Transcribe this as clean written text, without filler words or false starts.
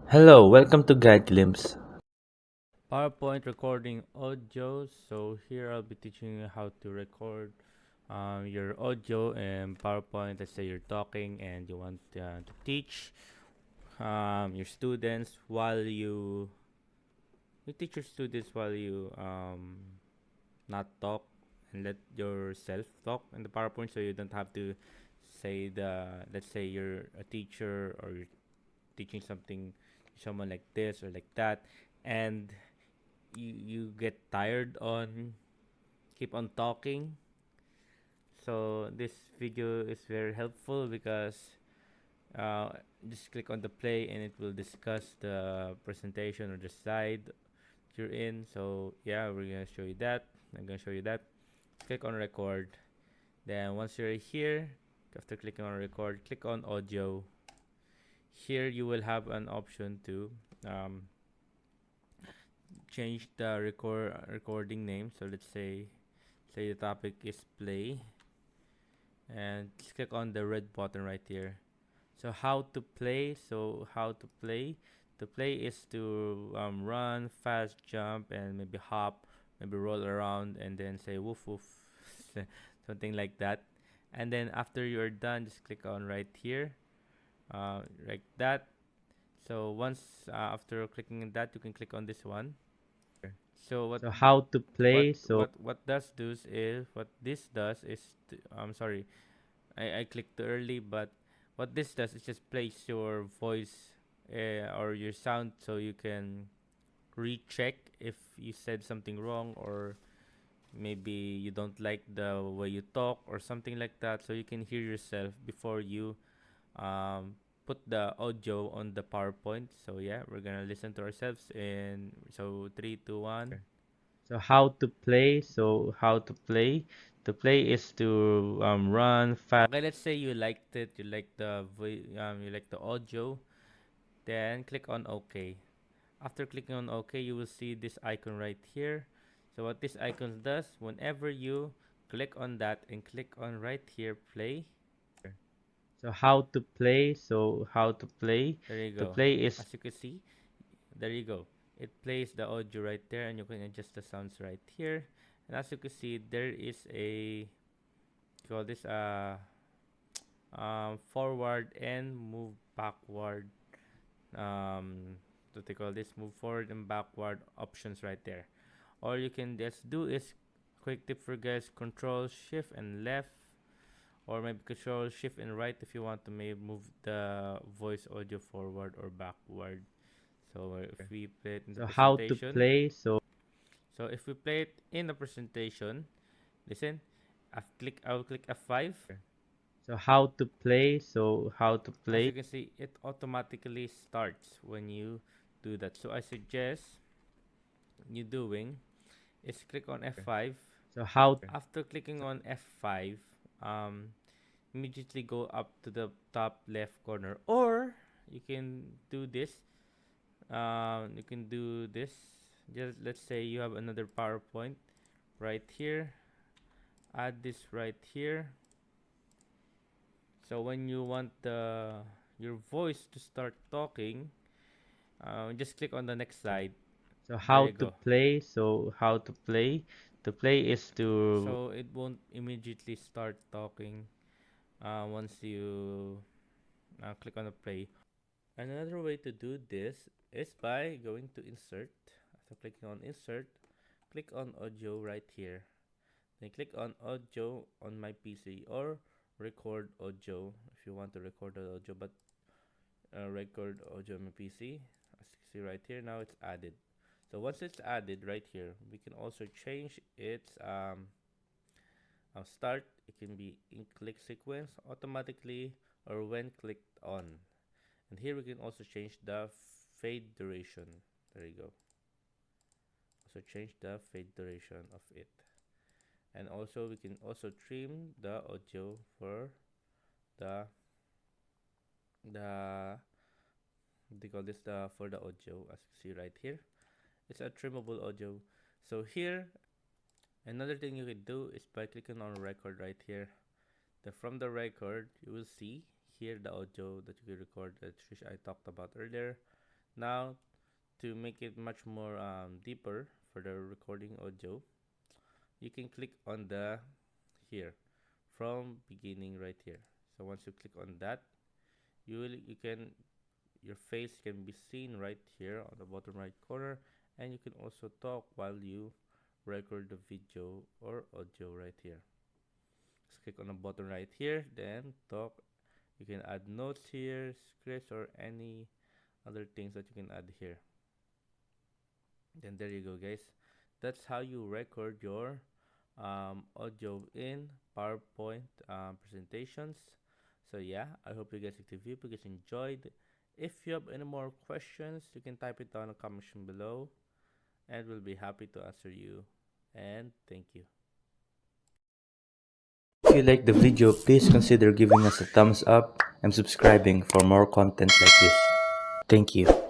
Hello, welcome to Guide Glimpse. PowerPoint recording audio. So here I'll be teaching you how to record your audio in PowerPoint. Let's say you're talking and you want to teach your students while you teach your students while you not talk and let yourself talk in the PowerPoint, so you don't have to say let's say you're a teacher or you're teaching something to someone like this or like that, and you get tired on keep on talking. So this video is very helpful because uh, just click on the play and it will discuss the presentation or the slide you're in. So yeah, we're gonna show you that. I'm gonna show you that. Click on record. Then once you're here, after clicking on record, click on audio. Here you will have an option to um, change the recording name. So let's say the topic is play, and click on the red button right here. So how to play? To play is to run, fast, jump, and maybe hop, maybe roll around, and then say woof woof, something like that. And then after you're done, just click on right here, like that. So once after clicking on that, you can click on this one. So So, how to play? what this does is I'm sorry, I clicked too early, but what this does is just plays your voice or your sound, so you can recheck if you said something wrong, or maybe you don't like the way you talk or something like that, so you can hear yourself before you um, put the audio on the PowerPoint. So yeah, we're gonna listen to ourselves in so 3, 2, 1. So how to play? How to play? To play is to run fast. Okay, let's say you liked it, you like the audio, then click on OK. After clicking on OK, you will see this icon right here. So what this icon does, whenever you click on that and click on right here, play, So how to play? How to play? there you To go. play is As you can see, there you go. It plays the audio right there, and you can adjust the sounds right here. And as you can see, there is a call this forward and move backward. What they call this, move forward and backward options right there. All you can just do is quick tip for guys, control shift and left, or maybe control shift and right if you want to maybe move the voice audio forward or backward. So if we play it in the so how to presentation, play? so if we play it in the presentation, listen, I'll click F5. So how to play? How to As play? you can see, it automatically starts when you do that. So I suggest you doing is click on F5. So how After clicking on F5, um, immediately go up to the top left corner, or you can do this. You can do this. Just let's say you have another PowerPoint right here. Add this right here. So when you want the your voice to start talking, just click on the next slide. so There how you to go. play? How to play? To play is to So it won't immediately start talking once you click on the play. Another way to do this is by going to insert. After clicking on insert, click on audio right here. Then click on audio on my PC or record audio if you want to record the audio, but record audio on my PC. As you can see right here, now it's added. So once it's added right here, we can also change its start. It can be in click sequence automatically or when clicked on. And here we can also change the fade duration. There you go. So change the fade duration of it. And also we can also trim the audio for the the they call this the for the audio, as you see right here. It's a trimmable audio. So here, another thing you can do is by clicking on record right here. Then from the record, you will see here the audio that you can record that which I talked about earlier. Now, to make it much more deeper for the recording audio, you can click on the here from beginning right here. So once you click on that, you can your face can be seen right here on the bottom right corner, and you can also talk while you record the video or audio right here. Just click on the button right here, then talk. You can add notes here, scripts, or any other things that you can add here. Then there you go, guys. That's how you record your audio in PowerPoint presentations. So yeah, I hope you guys like the video, you guys enjoyed. If you have any more questions, you can type it down in the comment section below, and we'll be happy to answer you. And thank you. If you like the video, please consider giving us a thumbs up and subscribing for more content like this. Thank you.